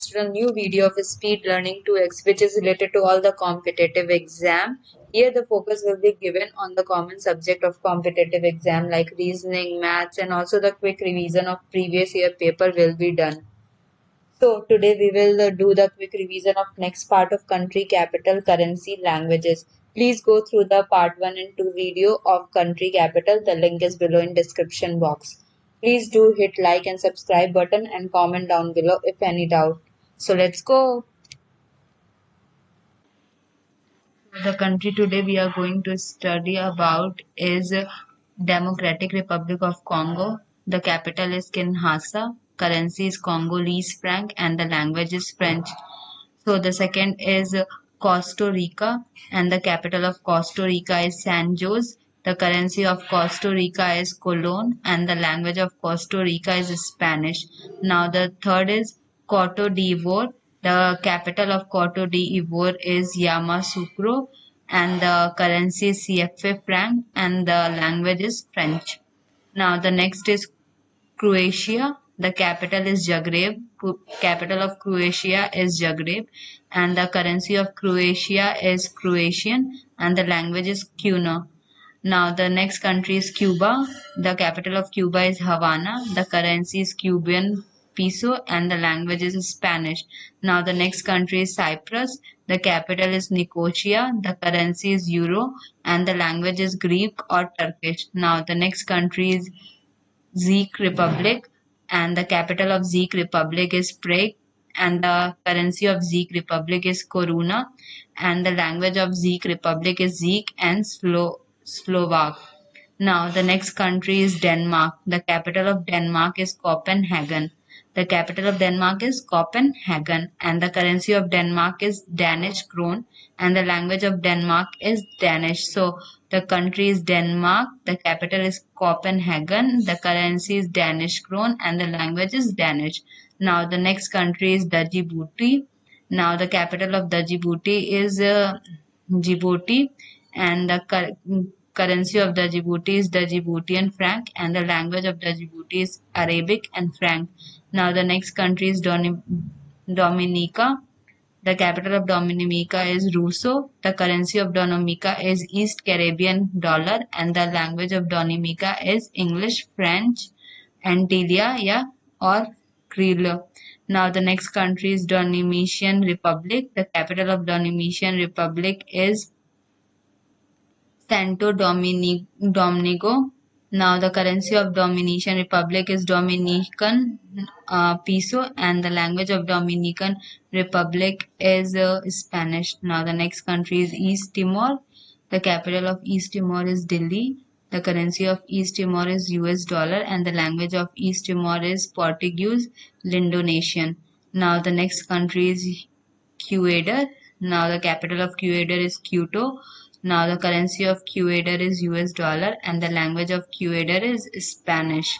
A new video of Speed Learning 2x, which is related to all the competitive exam. Here the focus will be given on the common subject of competitive exam like reasoning, maths, and also the quick revision of previous year paper will be done. So today we will do the quick revision of next part of country, capital, currency, languages. Please go through the part 1 and 2 video of country capital. The link is below in description box. Please do hit like and subscribe button and comment down below if any doubt. So let's go. The country today we are going to study about is Democratic Republic of Congo. The capital is Kinshasa. Currency is Congolese franc and the language is French. So the second is Costa Rica, and the capital of Costa Rica is San Jose. The currency of Costa Rica is Colon, and the language of Costa Rica is Spanish. Now the third is Cote d'Ivoire. The capital of Cote d'Ivoire is Yamoussoukro, and the currency is CFA franc, and the language is French. Now the next is Croatia. The capital is Zagreb. Capital of Croatia is Zagreb, and the currency of Croatia is Croatian, and the language is Cuna. Now the next country is Cuba. The capital of Cuba is Havana. The currency is Cuban peso and the language is Spanish. Now the next country is Cyprus. The capital is Nicosia. The currency is Euro and the language is Greek or Turkish. Now the next country is Czech Republic, and the capital of Czech Republic is Prague, and the currency of Czech Republic is Koruna, and the language of Czech Republic is Czech and Slovak. Now the next country is Denmark. The capital of Denmark is Copenhagen. The capital of Denmark is Copenhagen, and the currency of Denmark is Danish krone, and the language of Denmark is Danish. So the country is Denmark, the capital is Copenhagen, the currency is Danish krone, and the language is Danish. Now the next country is Djibouti. Now the capital of Djibouti is Djibouti, and the currency of the Djibouti is the Djiboutian franc, and the language of the Djibouti is Arabic and franc. Now the next country is Dominica. The capital of Dominica is Roseau. The currency of Dominica is East Caribbean dollar, and the language of Dominica is English, French, Antillia, yeah, or Creole. Now the next country is Dominican Republic. The capital of Dominican Republic is Santo Domingo. Now the currency of Dominican Republic is Dominican peso, and the language of Dominican Republic is Spanish. Now the next country is East Timor. The capital of East Timor is Delhi. The currency of East Timor is US dollar, and the language of East Timor is Portuguese Indonesian. Now the next country is Ecuador. Now the capital of Ecuador is Quito. Now the currency of Ecuador is US dollar, and the language of Ecuador is Spanish.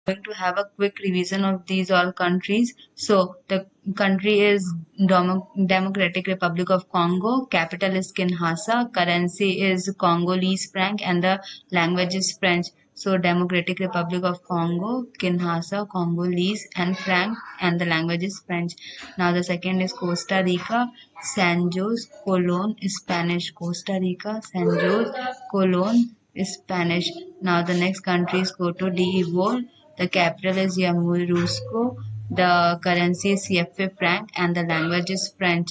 Going to have a quick revision of these all countries. So the country is Democratic Republic of Congo. Capital is Kinshasa. Currency is Congolese franc, and the language is French. So Democratic Republic of Congo, Kinshasa, Congolese and franc, and the language is French. Now the second is Costa Rica, San Jose, Colon, Spanish. Costa Rica, San Jose, Colon, Spanish. Now the next country is Cote d'Ivoire. The capital is Yamoussoukro. The currency is CFA franc and the language is French.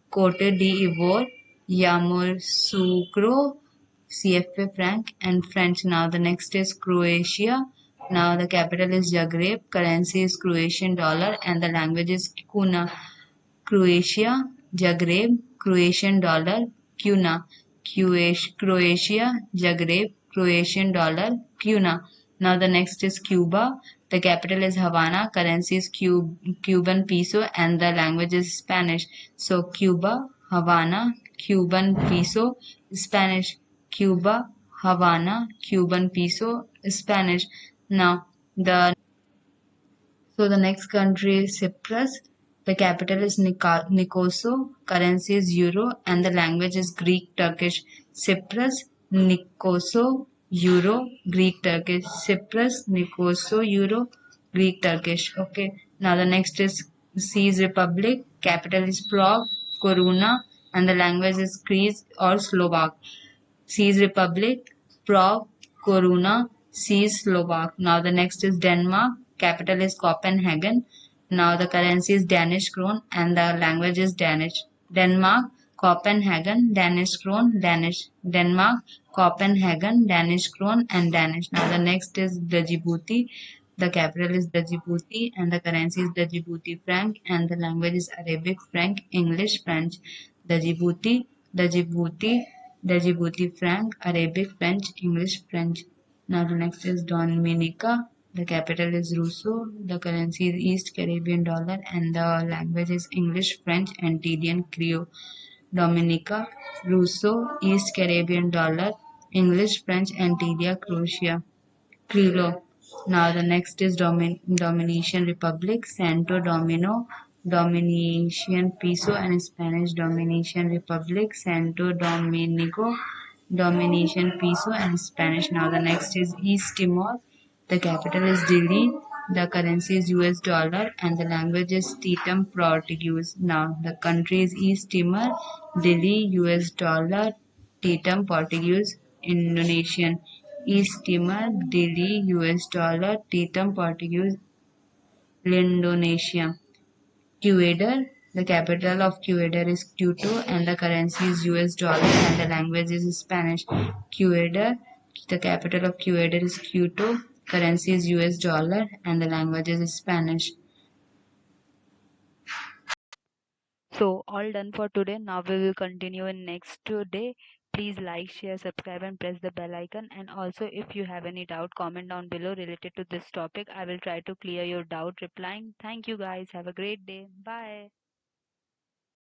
Cote d'Ivoire, Yamoussoukro, CFA franc and French. Now the next is Croatia. Now the capital is Zagreb. Currency is Croatian dollar and the language is Kuna. Croatia, Zagreb, Croatian dollar, Kuna. Croatia, Zagreb, Croatian dollar, Kuna. Now the next is Cuba. The capital is Havana. Currency is Cuban peso and the language is Spanish. So Cuba, Havana, Cuban peso, Spanish. Cuba, Havana, Cuban peso, Spanish. Now the next country is Cyprus. The capital is Nicosia. Currency is Euro and the language is Greek Turkish. Cyprus, Nicosia, Euro, Greek Turkish. Cyprus, Nicosia, Euro, Greek Turkish. Okay. Now the next is Czech Republic. Capital is Prague, Coruna, and the language is Kyrgyz or Slovak. Czech Republic, Prague, Coruna, Czech Slovak. Now the next is Denmark. Capital is Copenhagen. Now the currency is Danish krone and the language is Danish. Denmark, Copenhagen, Danish krone, Danish. Denmark, Copenhagen, Danish krone, and Danish. Now the next is the Djibouti. The capital is the Djibouti and the currency is the Djibouti franc and the language is Arabic, Franc, English, French. The Djibouti, the Djibouti, the Djibouti franc, Arabic, French, English, French. Now the next is Dominica. The capital is Roseau. The currency is East Caribbean dollar and the language is English, French, Antillean Creole. Dominica, Roseau, East Caribbean dollar, English, French, Antigua, Croatia. Creole. Now the next is Dominican Republic, Santo Domino, Dominican Peso, and Spanish Dominican Republic, Santo Dominico, Dominican Peso, and Spanish. Now the next is East Timor. The capital is Dili. The currency is US dollar and the language is Tetum Portuguese. Now the country is East Timor, Dili, US dollar, Tetum Portuguese, Indonesian. East Timor, Dili, US dollar, Tetum Portuguese, Indonesia. Ecuador, the capital of Ecuador is Quito and the currency is US dollar and the language is Spanish. Ecuador, the capital of Ecuador is Quito, currency is US dollar and the language is Spanish. So all done for today. Now we will continue in next day. Please like, share, subscribe and press the bell icon. And also if you have any doubt, comment down below related to this topic. I will try to clear your doubt replying. Thank you guys. Have a great day. Bye.